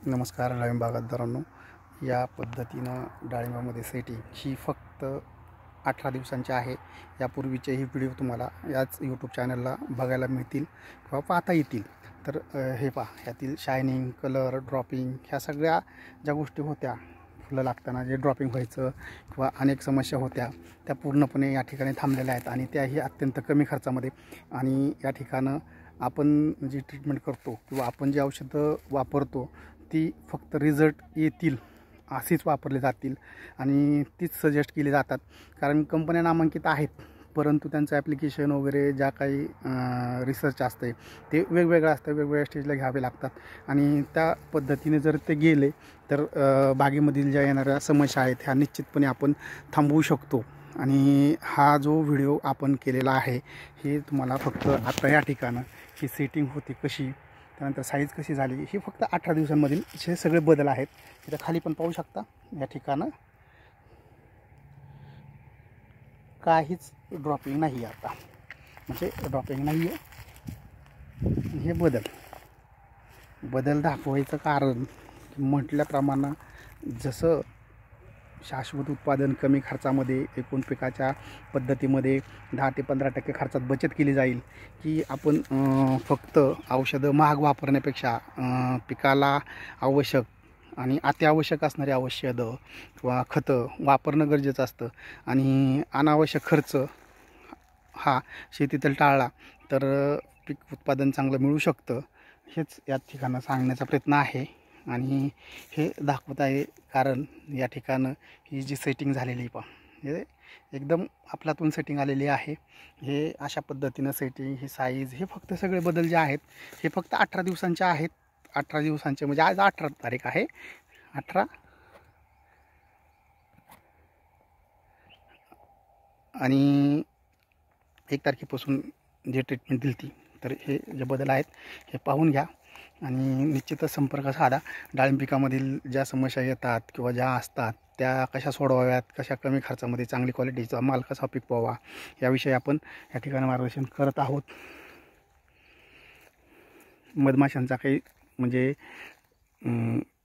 नमस्कार डाळिंब बागायतदारांनो, या पद्धतीनं डाळिंबामध्ये सेटिंग ही फक्त 18 दिवसांची आहे। यापूर्वीचेही व्हिडिओ तुम्हाला याच यूट्यूब चॅनलला बघायला मिळतील किंवा पाहता येतील। तर हे पहा, यातील शायनिंग, कलर, ड्रॉपिंग ह्या सगळ्या ज्या गोष्टी होत्या, फुलं लागताना जे ड्रॉपिंग व्हायचं किंवा अनेक समस्या होत्या, त्या पूर्णपणे या ठिकाणी थांबलेल्या आहेत आणि त्याही अत्यंत कमी खर्चामध्ये। आणि या ठिकाणं आपण जी ट्रीटमेंट करतो किंवा आपण जी औषधं वापरतो ती फक्त रिझल्ट येतील अशीच वापरले जातील आणि तीच सजेस्ट केली जातात। कारण कंपन्या नामांकित आहेत, परंतु त्यांचं ॲप्लिकेशन वगैरे ज्या काही रिसर्च असते ते वेगवेगळं असतं, वेगवेगळ्या स्टेजला घ्यावे लागतात आणि त्या पद्धतीने जर ते गेले तर बागेमधील ज्या येणाऱ्या समस्या आहेत ह्या निश्चितपणे आपण थांबवू शकतो। आणि हा जो व्हिडिओ आपण केलेला आहे हे तुम्हाला फक्त आता या ठिकाणं ही सेटिंग होती कशी, त्यानंतर साईज कशी झाली, हे फक्त 18 दिवसांमधील हे सगळे बदल आहेत। इथं खाली पण पाहू शकता, या ठिकाणं काहीच ड्रॉपिंग नाही आता, म्हणजे ड्रॉपिंग नाही आहे। हे बदल दाखवायचं कारण म्हटल्याप्रमाणे जसं शाश्वत उत्पादन कमी खर्चामध्ये एकूण पिकाच्या पद्धतीमध्ये 10 ते 15% खर्चात बचत केली जाईल, की आपण फक्त औषधं महाग वापरण्यापेक्षा पिकाला आवश्यक आणि अत्यावश्यक असणारी औषधं किंवा खतं वापरणं गरजेचं असतं आणि अनावश्यक खर्च हा शेतीतील टाळला तर पीक उत्पादन चांगलं मिळू शकतं। हेच या ठिकाणं सांगण्याचा प्रयत्न आहे आणि हे दाखवत आहे कारण या ठिकाणं ही जी सेटिंग झालेली पहा, हे एकदम आपल्यातून सेटिंग आलेली आहे। हे अशा पद्धतीनं सेटिंग, ही साईज, हे फक्त सगळे बदल जे आहेत हे फक्त 18 दिवसांचे आहेत। 18 दिवसांचे म्हणजे आज 18 तारीख आहे, 18 आणि 1 तारखेपासून जे ट्रीटमेंट दिली ती, तर हे जे बदल आहेत हे पाहून घ्या आणि निश्चितच संपर्क साधा। डाळिंब पिकामधील ज्या समस्या येतात किंवा ज्या असतात त्या कशा सोडवाव्यात, कशा कमी खर्चामध्ये चांगली क्वालिटीचा माल कसा पिकवावा याविषयी आपण या ठिकाणी मार्गदर्शन करत आहोत। मधमाशांचा काही म्हणजे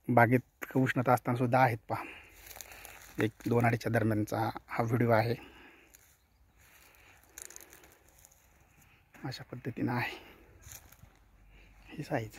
बागेत उष्णता असताना सुद्धा आहेत पहा, 1-2 दरम्यानचा हा व्हिडिओ आहे। अशा पद्धतीनं आहे ही साईज।